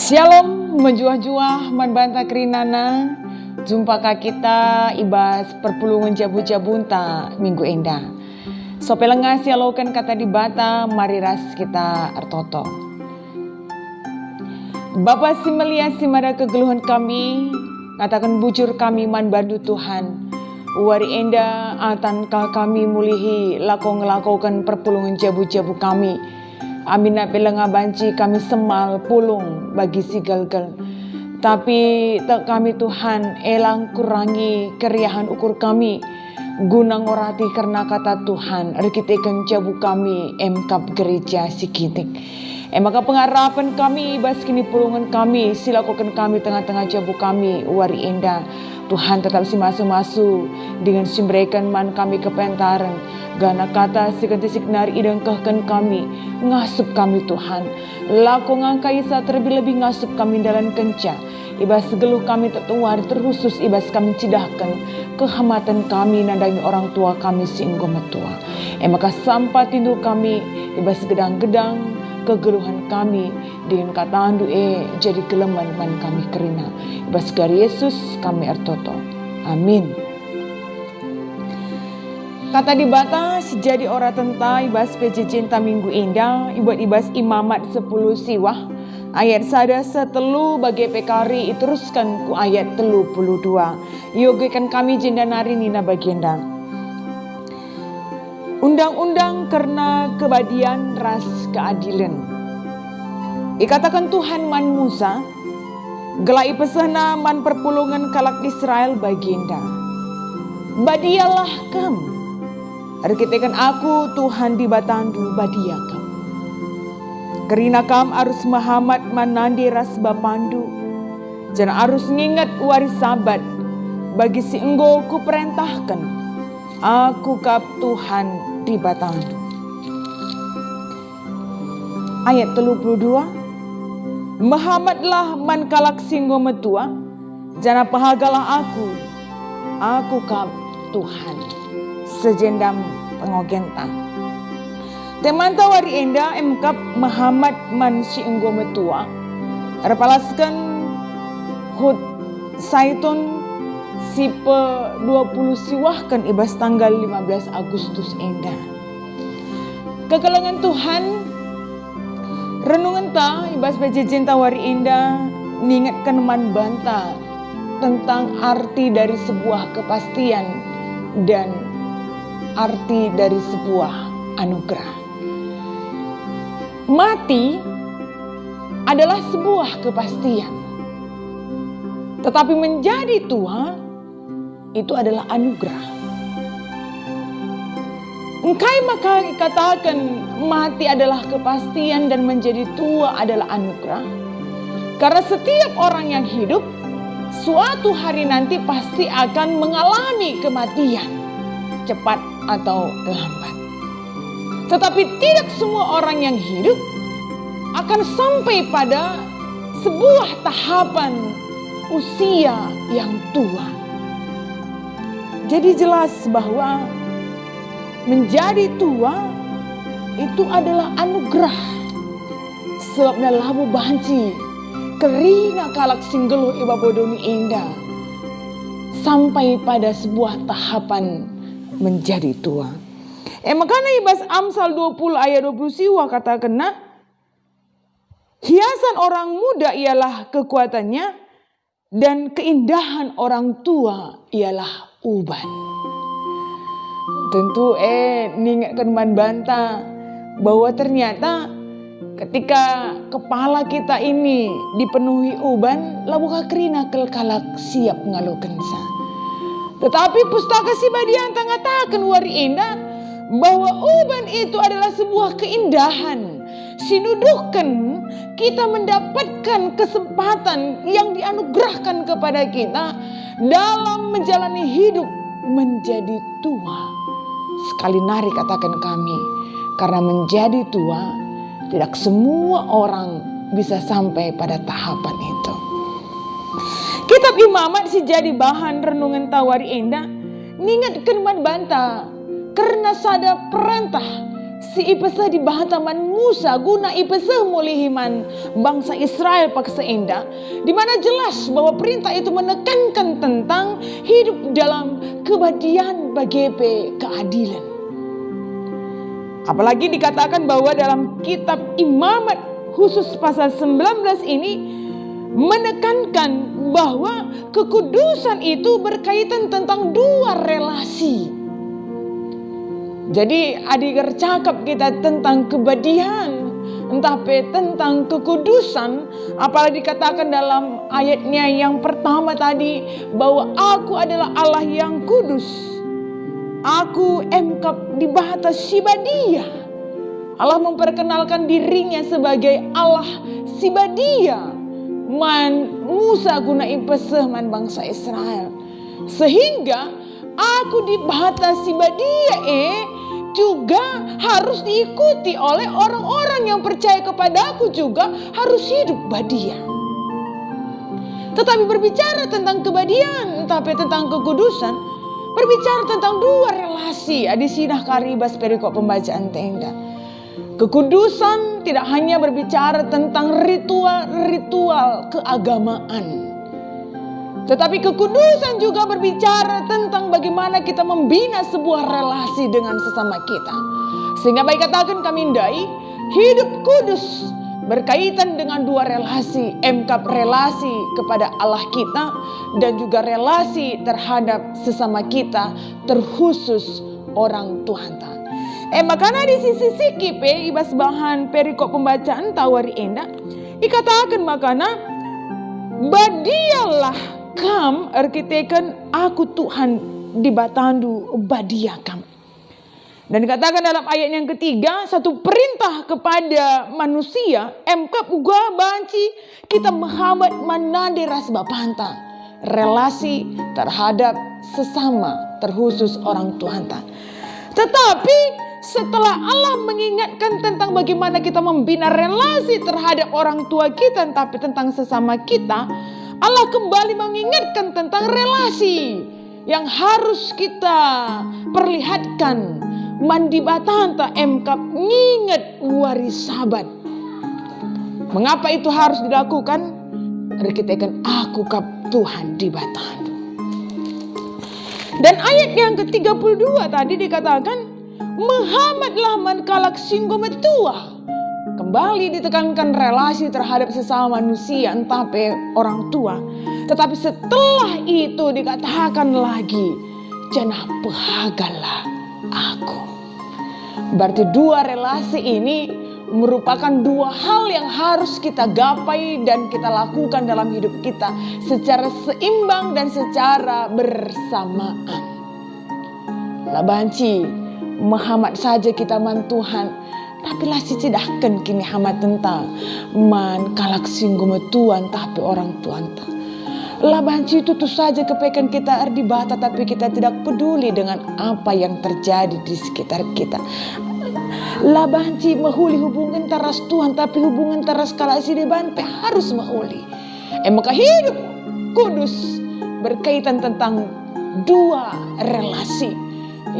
Shalom, menjuah-juah man banta kerinana. Jumpa kita ibas perpulungan jabu-jabunta minggu endah. Sopelenga sialokan kata di bata mariras kita artoto. Bapa simelia simada kegeluhan kami, katakan bujur kami man bandu Tuhan. Wari enda atan kami mulihi lako ngelakokan perpulungan jabu-jabu kami. Amina pelenga banci kami semal pulung bagi si galgal. Tapi tak kami Tuhan elang kurangi keriahan ukur kami. Guna ngorati karena kata Tuhan rekitekan jabu kami emkap gereja sikitik. Maka pengharapan kami bas kini pulungan kami silakukan kami tengah-tengah jabu kami wari enda. Tuhan tetap si masu-masu dengan simbrekan man kami kepentaran. Gana kata sikanti siknar idengkahkan kami, ngasup kami Tuhan. Lako ngangkai saat terlebih-lebih ngasup kami dalam kenca. Ibas geluh kami tertuar terkhusus ibas kami cidahkan. Kehamatan kami nandangi orang tua kami singgo metua. Maka sampah tindu kami ibas gedang-gedang kegeluhan kami dengan kata andu jadi geleman man kami kerina. Ibas gari Yesus kami artoto. Amin. Kata di bata sejadi ora tenta ibas pece cinta minggu indah ibuat ibas imamat 10 siwah ayat sada setelu bagi pekari iteruskan ku ayat 32 yogekan kami jenda nari nina bagienda. Undang-undang karena kebadian ras keadilan. Ikatakan Tuhan man Musa gelai pesana man perpulungan kalak Israel bagienda. Badialah kamu. Arkitekan aku Tuhan di batandu badia kam. Kerina kam arus Muhammad manandi ras bapandu. Jangan arus ngingat waris sabat. Bagi si enggo ku perintahkan. Aku kap Tuhan di batandu. Ayat 32. Muhammadlah man kalak singgo metua. Jangan pahagalah aku kap Tuhan. Sejendam pengogentang. Temanta wari enda emkap Muhammad man si enggo metua. Repalaskan hud saitun sipe 20 siwahkan ibas tanggal 15 Agustus enda. Kekelengan Tuhan renungan ta ibas pece cinta wari enda ningatkan man banta tentang arti dari sebuah kepastian dan arti dari sebuah anugerah. Mati adalah sebuah kepastian. Tetapi menjadi tua itu adalah anugerah. Engkai maka katakan mati adalah kepastian dan menjadi tua adalah anugerah. Karena setiap orang yang hidup suatu hari nanti pasti akan mengalami kematian. Cepat atau lambat. Tetapi tidak semua orang yang hidup akan sampai pada sebuah tahapan usia yang tua. Jadi jelas bahwa menjadi tua itu adalah anugerah. Sebabnya labu banci kerina kalak singgelu iba bodoni indah sampai pada sebuah tahapan menjadi tua. Makanya ibas Amsal 20 ayat 20 siwa kata kena hiasan orang muda ialah kekuatannya dan keindahan orang tua ialah uban. Tentu ningatkan man banta bahwa ternyata ketika kepala kita ini dipenuhi uban labuka kerina kalak siap ngalokensa. Tetapi pustaka si badian tangatakan wari indah bahwa uban itu adalah sebuah keindahan. Sinuduhkan kita mendapatkan kesempatan yang dianugerahkan kepada kita dalam menjalani hidup menjadi tua. Sekali nari katakan kami, karena menjadi tua tidak semua orang bisa sampai pada tahapan itu. Kitab Imamat si jadi bahan renungan tawari indah ningatkan man banta karena sada perintah si ipesah di bahataman Musa guna ipesah mulihiman bangsa Israel paksa indah, di mana jelas bahwa perintah itu menekankan tentang hidup dalam kebadian bagepe keadilan. Apalagi dikatakan bahwa dalam kitab Imamat khusus pasal 19 ini menekankan bahwa kekudusan itu berkaitan tentang dua relasi. Jadi adik cakap kita tentang kebadian, tapi tentang kekudusan, apalagi dikatakan dalam ayatnya yang pertama tadi bahwa aku adalah Allah yang kudus. Aku engkap di bahata Sibadia. Allah memperkenalkan dirinya sebagai Allah Sibadia. Man Musa guna ipeseh man bangsa Israel. Sehingga aku di bahata Sibadia juga harus diikuti oleh orang-orang yang percaya kepada aku juga harus hidup badia. Tetapi berbicara tentang kebadian, tapi tentang kekudusan, berbicara tentang dua relasi. Di sinah karibas perikop pembacaan tenda. Kekudusan tidak hanya berbicara tentang ritual-ritual keagamaan, tetapi kekudusan juga berbicara tentang bagaimana kita membina sebuah relasi dengan sesama kita. Sehingga baik katakan kami ndai, hidup kudus berkaitan dengan dua relasi, engkap relasi kepada Allah kita dan juga relasi terhadap sesama kita, terkhusus orang Tuhan. Makanya di sisi sikip ibas bahan perikop pembacaan tawari enda, ikatakan makana badialah kam arkiteken aku Tuhan di batandu badia kam. Dan dikatakan dalam ayat yang ketiga, satu perintah kepada manusia, emkap uga banci kita Muhammad manade ras bapanta, relasi terhadap sesama, terkhusus orang Tuhan. Tetapi setelah Allah mengingatkan tentang bagaimana kita membina relasi terhadap orang tua kita, tapi tentang sesama kita, Allah kembali mengingatkan tentang relasi yang harus kita perlihatkan. Mandi batanta emkap nginget waris sahabat. Mengapa itu harus dilakukan? Rekitekan aku kap Tuhan di batandu. Dan ayat yang ke-32 tadi dikatakan Muhammadlah man kalak singgo metua. Kembali ditekankan relasi terhadap sesama manusia, entah orang tua. Tetapi setelah itu dikatakan lagi jangan pehagalah aku. Berarti dua relasi ini merupakan dua hal yang harus kita gapai dan kita lakukan dalam hidup kita secara seimbang dan secara bersamaan. Labanci Muhammad saja kita man Tuhan, tapi lah si cidahkan kini hamat tentang man kalak singgung Tuhan tapi orang Tuhan tak. Labanci itu tuh saja kepekan kita di bata, tapi kita tidak peduli dengan apa yang terjadi di sekitar kita. Labanci mahuli hubungan taras Tuhan, tapi hubungan taras kalasi deban harus mahuli. Maka hidup kudus berkaitan tentang dua relasi,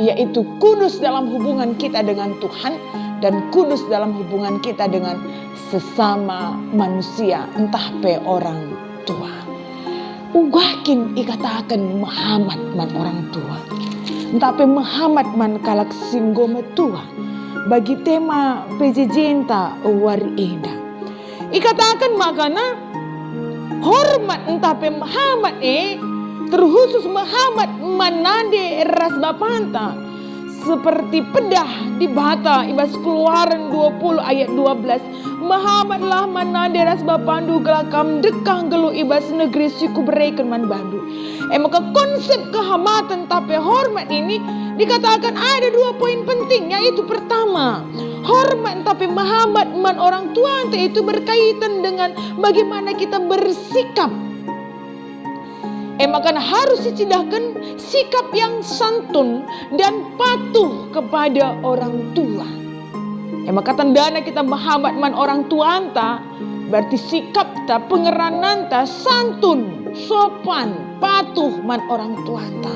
yaitu kudus dalam hubungan kita dengan Tuhan dan kudus dalam hubungan kita dengan sesama manusia, entah orang tua. Ugakin ikatakan Muhammad man orang tua, tapi Muhammad man kalak singgo metua. Bagi tema pejejenta wari eda, ikatakan makana hormat tapi Muhammad terkhusus Muhammad manade ras bapanta seperti pedah di bata. Ibas Keluaran 20 ayat 12. Muhammadlah manade ras bapandu gelakam dekang gelu ibas negeri siku bereken man bandu. Maka konsep kehamatan tapi hormat ini dikatakan ada dua poin penting, yaitu pertama, hormat tapi Muhammad man orang tua itu berkaitan dengan bagaimana kita bersikap. Maka harus dicidahkan sikap yang santun dan patuh kepada orang tua. Maka tandanya kita Muhammad man orang tua anta, berarti sikap ta pengeranan ta santun, sopan, patuh man orang tua anta.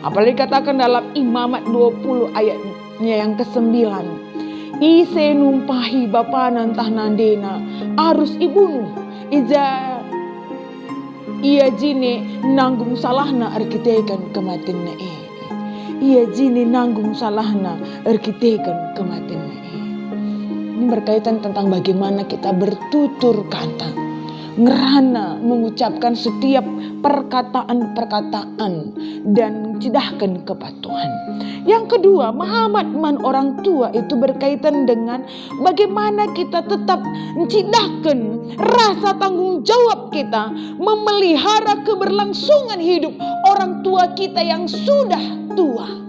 Apalagi katakan dalam Imamat 20 ayatnya yang ke-9. ise numpahi bapanan tah nandena arus ibunuh ija ia jine nanggung salahna arkitekan kematinna ia jine nanggung salahna arkitekan kematinna Ini berkaitan tentang bagaimana kita bertutur kata, ngerana mengucapkan setiap perkataan-perkataan dan cidahkan kepatuhan. Yang kedua, Muhammad man orang tua itu berkaitan dengan bagaimana kita tetap mencidahkan rasa tanggung jawab kita memelihara keberlangsungan hidup orang tua kita yang sudah tua.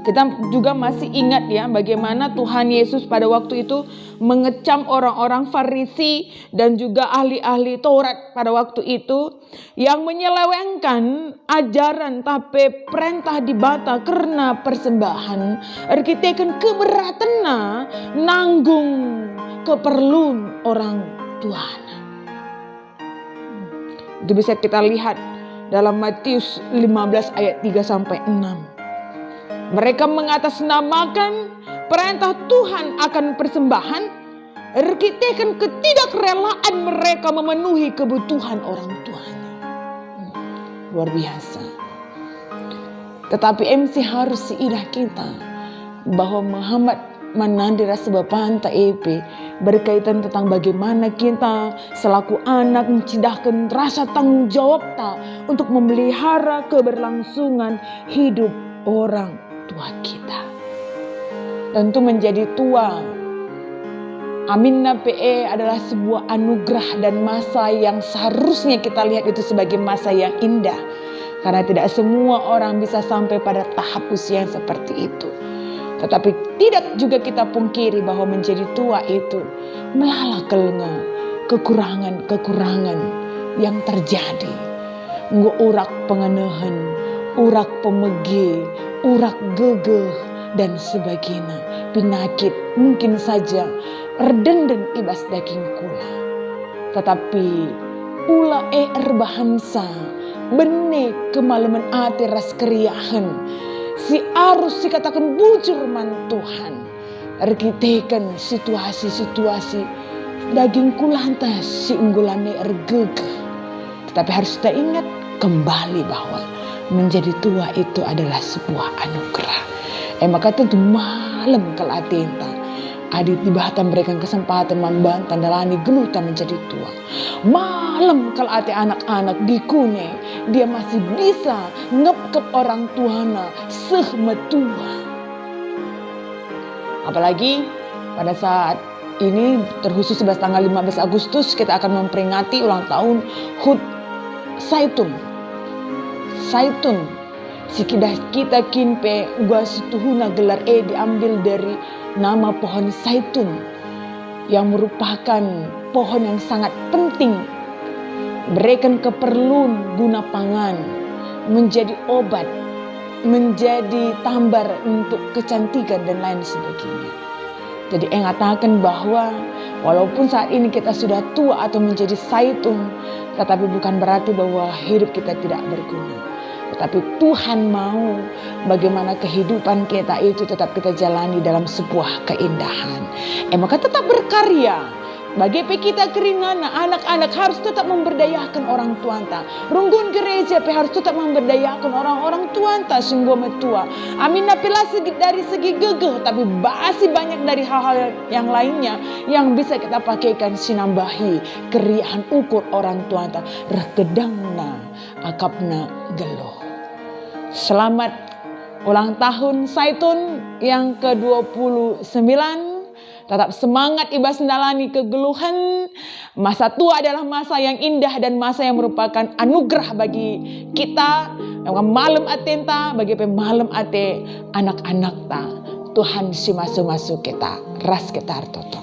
Kita juga masih ingat ya bagaimana Tuhan Yesus pada waktu itu mengecam orang-orang Farisi dan juga ahli-ahli Taurat pada waktu itu yang menyelewengkan ajaran tapi perintah dibata karena persembahan. Arkitekan keberatan nanggung keperluan orang tuana. Itu bisa kita lihat dalam Matius 15 ayat 3 sampai 6. Mereka mengatasnamakan perintah Tuhan akan persembahan, arkitekan ketidakrelaan mereka memenuhi kebutuhan orang tuanya. Luar biasa. Tetapi MC harus seidah kita bahwa Muhammad menandira sebab ta EP berkaitan tentang bagaimana kita selaku anak mencidahkan rasa tanggung jawab ta untuk memelihara keberlangsungan hidup orang tua kita. Tentu menjadi tua Aminna PE adalah sebuah anugerah dan masa yang seharusnya kita lihat itu sebagai masa yang indah. Karena tidak semua orang bisa sampai pada tahap usia yang seperti itu. Tetapi tidak juga kita pungkiri bahwa menjadi tua itu melala kelenga kekurangan-kekurangan yang terjadi. Urak pengenahan, urak pemegi, urak gegeh dan sebagainya. Penyakit mungkin saja redenden ibas daging kula. Tetapi ula erbahansa bene kemalaman ati ras keriahan. Si arus si katakan bujur man Tuhan. Arkitekan situasi-situasi daging kulanta si unggulane ergegeh. Tetapi harus kita ingat kembali bahwa menjadi tua itu adalah sebuah anugerah. Maka tentu malam kelatinta adit dibahatan berikan kesempatan membantu dalani geluta menjadi tua. Malam kelati anak-anak dikune dia masih bisa ngepkep orang tuana sehmetua. Apalagi pada saat ini terkhusus tanggal 15 Agustus kita akan memperingati ulang tahun Hud Saitun. Si kita kinpe gua situhuna gelar diambil dari nama pohon Saitun yang merupakan pohon yang sangat penting berikan keperluan guna pangan, menjadi obat, menjadi tambar untuk kecantikan dan lain sebagainya. Jadi mengatakan bahwa walaupun saat ini kita sudah tua atau menjadi saitun, tetapi bukan berarti bahwa hidup kita tidak berguna. Tetapi Tuhan mau bagaimana kehidupan kita itu tetap kita jalani dalam sebuah keindahan. Maka tetap berkarya. Bagi kita kerinana, anak-anak harus tetap memberdayakan orang tuanta. Runggun gereja harus tetap memberdayakan orang-orang tuanta sungguh metua. Amin napilah dari segi gegeh, tapi masih banyak dari hal-hal yang lainnya yang bisa kita pakaikan sinambahi keriahan ukur orang tuanta. Rekedangna akapna geluh. Selamat ulang tahun Saitun yang ke-29. Tetap semangat ibas mendalani kegeluhan. Masa tua adalah masa yang indah dan masa yang merupakan anugerah bagi kita. Malam atenta bagi malam ate anak-anak ta. Tuhan si masuk-masuk kita. Ras kita hartoto.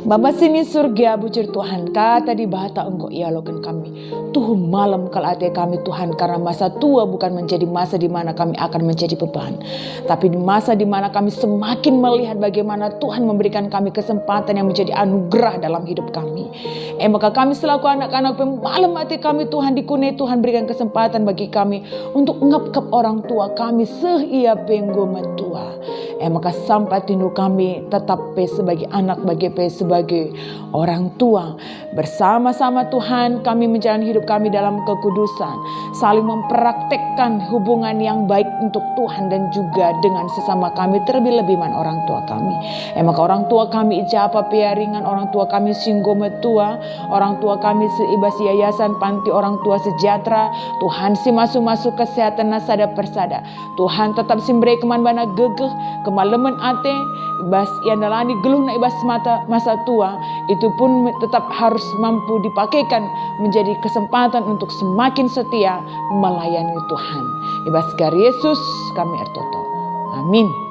Bapa sini surga bujur Tuhan, kata di bahata engkau ialokan kami. Tuhan malam kalate kami Tuhan, karena masa tua bukan menjadi masa di mana kami akan menjadi beban. Tapi di masa di mana kami semakin melihat bagaimana Tuhan memberikan kami kesempatan yang menjadi anugerah dalam hidup kami. Maka kami selaku anak-anak pemalam hati kami Tuhan dikunai Tuhan berikan kesempatan bagi kami untuk ngepkep orang tua kami sehia penggo metua. Maka sampai tindu kami tetap sebagai anak bagi sebagai orang tua. Bersama-sama Tuhan kami menjalani hidup kami dalam kekudusan. Saling mempraktekkan hubungan yang baik untuk Tuhan dan juga dengan sesama kami. Terlebih-lebih orang tua kami. Maka orang tua kami ijapa piaringan, orang tua kami singgo metua, orang tua kami seibas yayasan panti orang tua sejahtera. Tuhan si masuk-masuk kesehatan nasada persada. Tuhan tetap simberi keman-bana gegeh, kemaleman ate, ibas yang dalani geluh na ibas masa tua, itu pun tetap harus mampu dipakaikan menjadi kesempatan untuk semakin setia melayani Tuhan. Ibas kari Yesus kami ertoto. Amin.